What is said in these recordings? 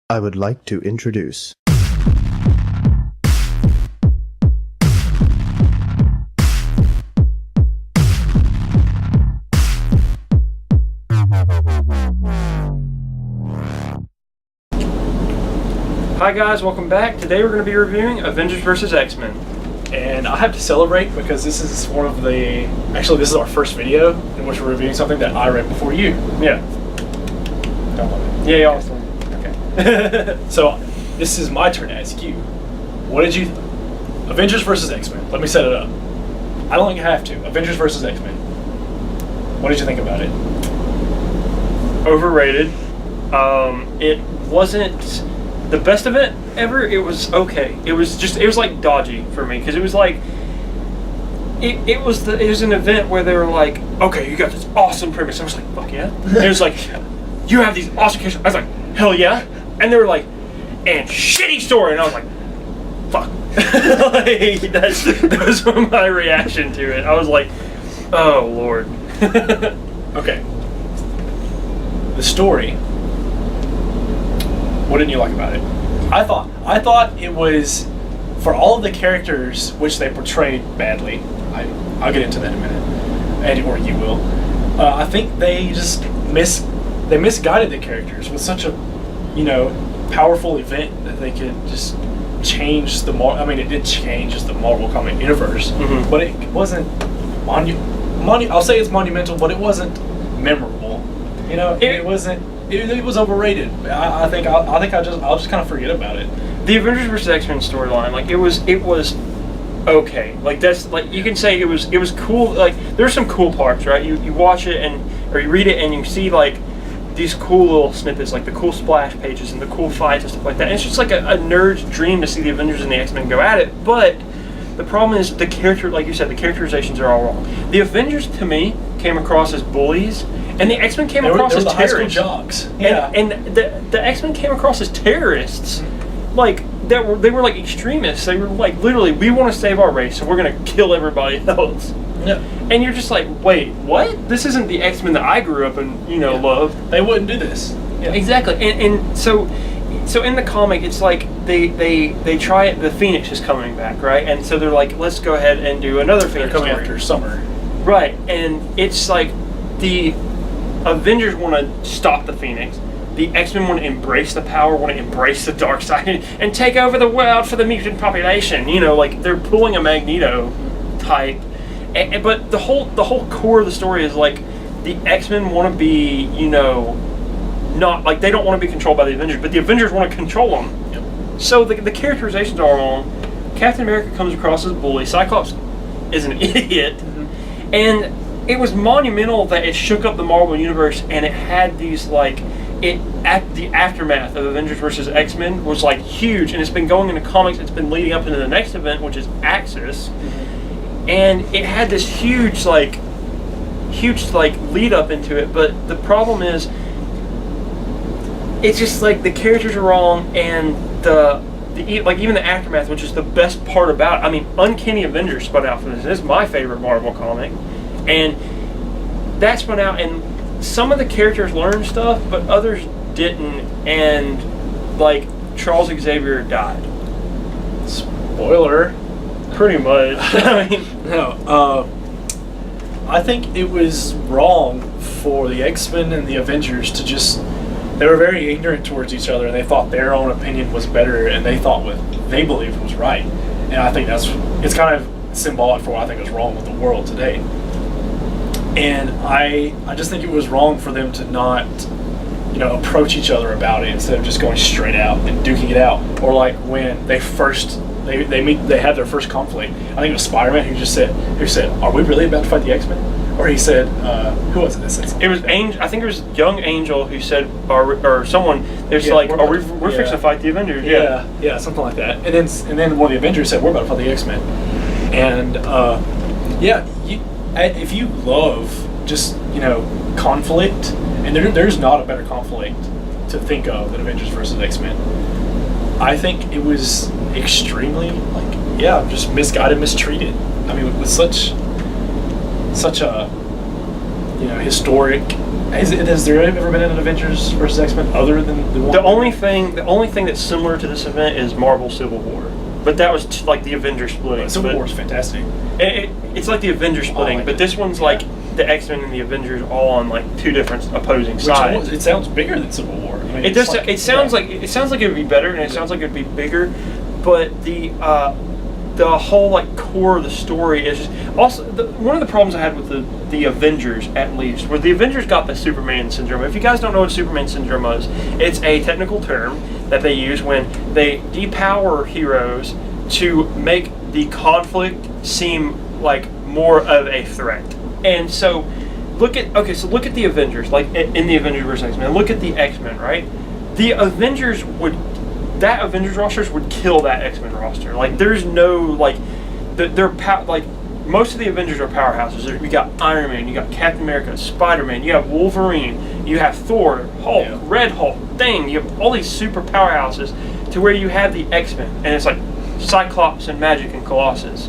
I would like to introduce Hi guys, welcome back. Today we're going to be reviewing Avengers vs. X-Men. And I have to celebrate because this is one of the... Actually, this is our first video in which we're reviewing something that I read before you. Yeah. Don't love it. Yeah, awesome. Okay. So, this is my turn to ask you. What did you... Avengers vs. X-Men. Let me set it up. I don't think I have to. Avengers vs. X-Men. What did you think about it? Overrated. It wasn't the best event ever. It was okay. It was like dodgy for me because it was like it was an event where they were like, okay, you got this awesome premise. I was like, fuck yeah. And it was like, you have these awesome characters. I was like, hell yeah. And they were like, and shitty story. And I was like, fuck. Like, that was my reaction to it. I was like, oh lord. Okay. The story. What didn't you like about it? I thought it was, for all of the characters which they portrayed badly. I'll get into that in a minute, or you will. I think they just misguided the characters with such a, powerful event that they could just change the it did change the Marvel comic universe, but it wasn't I'll say it's monumental, but it wasn't memorable. It wasn't. It was overrated. I think I'll just kind of forget about it. The Avengers vs. X-Men storyline, like it was okay. Like that's like you can say it was cool. Like there's some cool parts, right? You watch it or you read it and you see like these cool little snippets, like the cool splash pages and the cool fights and stuff like that. And it's just like a nerd's dream to see the Avengers and the X-Men go at it. But the problem is the character, like you said, the characterizations are all wrong. The Avengers to me came across as bullies. And the X-Men came across as terrorists. High school jocks. Yeah. And the X-Men came across as terrorists. Like, they were like extremists. They were like, literally, we want to save our race, so we're going to kill everybody else. Yeah. And you're just like, wait, what? This isn't the X-Men that I grew up and, loved. They wouldn't do this. Yeah. Exactly. And so in the comic, it's like they try it, the Phoenix is coming back, right? And so they're like, let's go ahead and do another Phoenix They're coming story. after summer. Right. And it's like the Avengers want to stop the Phoenix. The X-Men want to embrace the power, want to embrace the dark side, and take over the world for the mutant population. Like they're pulling a Magneto type. But the whole core of the story is like the X-Men want to be, not like they don't want to be controlled by the Avengers, but the Avengers want to control them. Yep. So the characterizations are wrong. Captain America comes across as a bully. Cyclops is an idiot, and it was monumental that it shook up the Marvel Universe, and it had these the aftermath of Avengers vs. X-Men was like huge, and it's been going into comics. It's been leading up into the next event, which is Axis, and it had this huge lead up into it. But the problem is, it's just like the characters are wrong, and even the aftermath, which is the best part about it. I mean, Uncanny Avengers spun out for this. This is my favorite Marvel comic. And that spun out, and some of the characters learned stuff, but others didn't, and like Charles Xavier died. Spoiler. Pretty much. I mean, No. I think it was wrong for the X-Men and the Avengers to just... They were very ignorant towards each other, and they thought their own opinion was better, and they thought what they believed was right. And I think it's kind of symbolic for what I think is wrong with the world today. And I just think it was wrong for them to not, approach each other about it instead of just going straight out and duking it out. Or like when they had their first conflict. I think it was Spider-Man who said, "Are we really about to fight the X-Men?" Or he said, "Who was it?" It was Angel. I think it was Young Angel who said, or someone. There's we're fixing to fight the Avengers. Yeah, something like that. And then one of the Avengers said, "We're about to fight the X-Men." And if you love just conflict, and there's not a better conflict to think of than Avengers versus X-Men. I think it was extremely just misguided, mistreated. I mean, with such a historic. Has there ever been an Avengers versus X-Men other than the one? The only thing that's similar to this event is Marvel Civil War, but that was like the Avengers splitting. Civil War is fantastic. It's like the Avengers splitting, but this one's like the X-Men and the Avengers all on like two different opposing sides. It sounds bigger than Civil War. I mean, it does. It sounds like it would be better, and it sounds like it would be bigger, but the whole like core of the story is just, also one of the problems I had with the Avengers, at least, where the Avengers got the Superman syndrome. If you guys don't know what Superman syndrome is, it's a technical term that they use when they depower heroes to make the conflict seem like more of a threat. And so look at the Avengers, like in the Avengers vs. X-Men. Look at the X-Men, right? The Avengers that Avengers roster would kill that X-Men roster. Like, there's no, like, like, most of the Avengers are powerhouses. You got Iron Man, you got Captain America, Spider-Man, you have Wolverine, you have Thor, Hulk, Red Hulk, Thing. You have all these super powerhouses to where you have the X-Men. And it's like Cyclops and Magic and Colossus.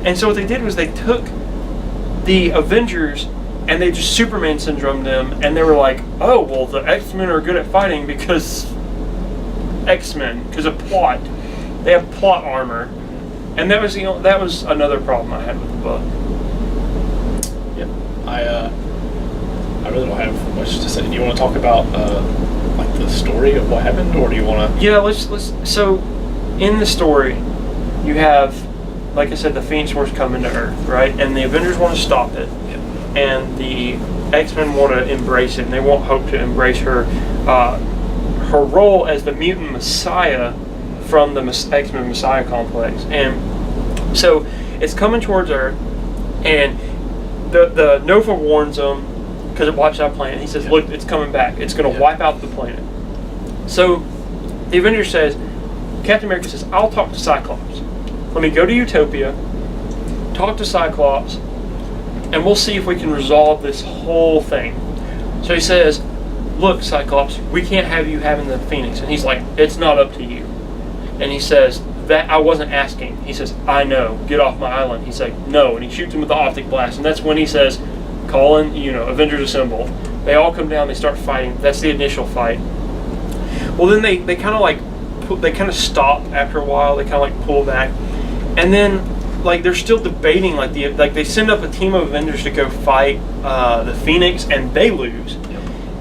And so what they did was they took the Avengers and they just Superman syndromed them, and they were like, oh, well, the X-Men are good at fighting because X-Men, because of plot. They have plot armor, and that was another problem I had with the book. Yep, I really don't have much to say. Do you want to talk about like the story of what happened, or do you want to? Yeah, let's. So, in the story, you have, like I said, the Phoenix Force coming to Earth, right? And the Avengers want to stop it, and the X-Men want to embrace it, and they want Hope to embrace her role as the mutant messiah from the X-Men Messiah complex. And so it's coming towards Earth, and the Nova warns them because it wipes out the planet. He says, look, it's coming back. It's going to wipe out the planet. So the Avenger says, Captain America says, I'll talk to Cyclops. Let me go to Utopia, talk to Cyclops, and we'll see if we can resolve this whole thing. So he says, look, Cyclops, we can't have you having the Phoenix. And he's like, it's not up to you. And he says, that I wasn't asking. He says, I know, get off my island. He's like, no, and he shoots him with the optic blast. And that's when he says, call in, Avengers Assemble. They all come down, they start fighting. That's the initial fight. Well, then they kind of stop after a while. They kind of like pull back. And then, like, they're still debating, like they send up a team of Avengers to go fight the Phoenix, and they lose.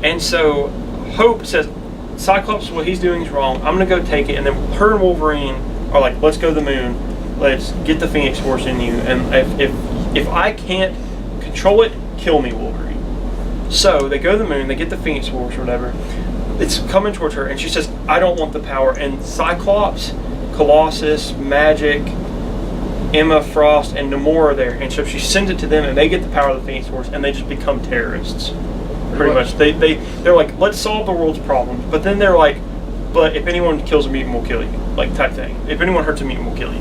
And so Hope says, Cyclops, what he's doing is wrong. I'm going to go take it. And then her and Wolverine are like, let's go to the moon. Let's get the Phoenix Force in you. And if I can't control it, kill me, Wolverine. So they go to the moon. They get the Phoenix Force or whatever. It's coming towards her. And she says, I don't want the power. And Cyclops, Colossus, Magic, Emma Frost, and Namor are there. And so she sends it to them, and they get the power of the Phoenix Force, and they just become terrorists. Pretty much. They're like, let's solve the world's problems. But then they're like, but if anyone kills a mutant, we'll kill you. Like, type thing. If anyone hurts a mutant, we'll kill you.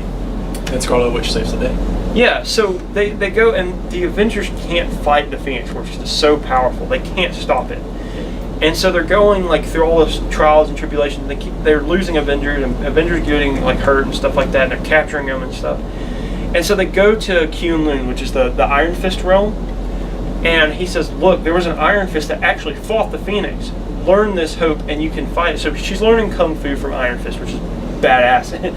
And Scarlet Witch saves the day. Yeah, so they go, and the Avengers can't fight the Phoenix Force. It's so powerful. They can't stop it. And so they're going, like, through all those trials and tribulations. They're losing Avengers, and Avengers getting, like, hurt and stuff like that. And they're capturing them and stuff. And so they go to Kunlun, which is the Iron Fist realm. And he says, look, there was an Iron Fist that actually fought the Phoenix. Learn this, Hope, and you can fight it. So she's learning Kung Fu from Iron Fist, which is badass in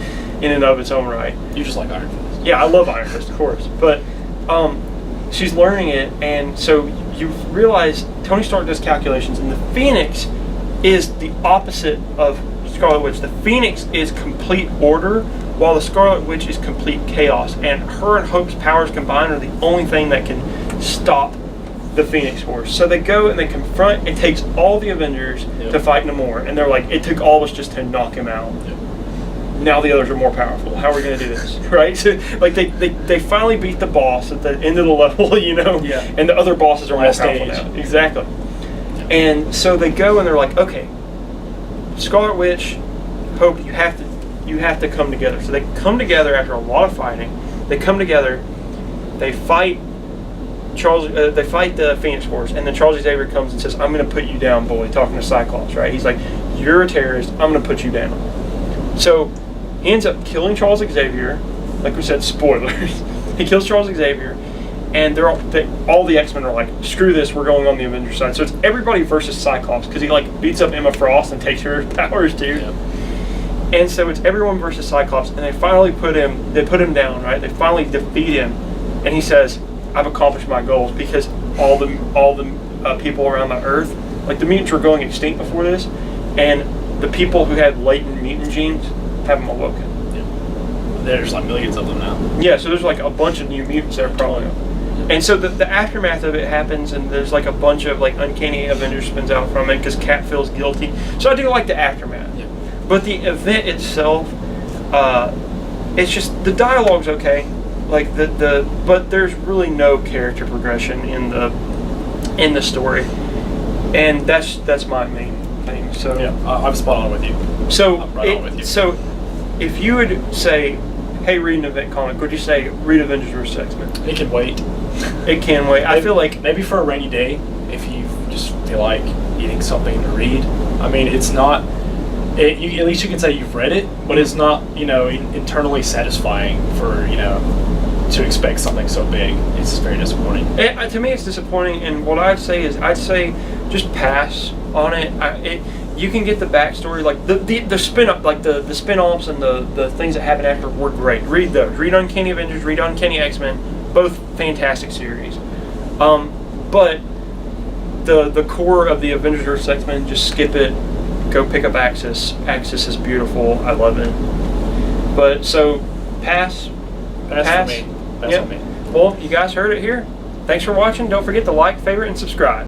and of its own right. You just like Iron Fist. Yeah, I love Iron Fist, of course. But she's learning it, and so you realize Tony Stark does calculations, and the Phoenix is the opposite of Scarlet Witch. The Phoenix is complete order, while the Scarlet Witch is complete chaos. And her and Hope's powers combined are the only thing that can stop the Phoenix Force. So they go and they confront. It takes all the Avengers to fight Namor, and they're like, it took all of us just to knock him out. Now the others are more powerful. How are we going to do this, right? So, like, they finally beat the boss at the end of the level, and the other bosses are more powerful now. Exactly. And so they go and they're like, okay, Scarlet Witch, Hope, you have to come together. So they come together after a lot of fighting. They come together. They fight they fight the Phoenix Force, and then Charles Xavier comes and says, I'm going to put you down, boy, talking to Cyclops, right? He's like, you're a terrorist, I'm going to put you down. So he ends up killing Charles Xavier. Like we said, spoilers. He kills Charles Xavier, and all the X-Men are like, screw this, we're going on the Avengers side. So it's everybody versus Cyclops, because he like beats up Emma Frost and takes her powers too. Yeah. And so it's everyone versus Cyclops, and they finally put him down, right? They finally defeat him, and he says, I've accomplished my goals, because all the people around the Earth, like the mutants were going extinct before this, and the people who had latent mutant genes have them awoken. Yeah. There's like millions of them now. Yeah, so there's like a bunch of new mutants there probably. And so the aftermath of it happens, and there's like a bunch of like uncanny Avengers spins out from it because Cat feels guilty. So I do like the aftermath. Yeah. But the event itself, it's just the dialogue's okay. Like but there's really no character progression in the story, and that's my main thing. So yeah, I'm spot on with you. So I'm right on with you. So if you would say, hey, read an event comic, would you say read Avengers vs. X-Men? It can wait. It can wait. I feel like maybe for a rainy day, if you just feel like eating something to read. I mean, it's not. At least you can say you've read it, but it's not, internally satisfying for, to expect something so big. It's just very disappointing. To me, it's disappointing, and what I'd say just pass on it. You can get the backstory, like the spin-up, like the spin-offs and the things that happen after were great. Read those. Read Uncanny Avengers, read Uncanny X-Men, both fantastic series. But the core of the Avengers vs. X-Men, just skip it. Go pick up Axis. Axis is beautiful. I love it. But so, pass. Pass for me. Pass Yep. for me. Well, you guys heard it here. Thanks for watching. Don't forget to like, favorite, and subscribe.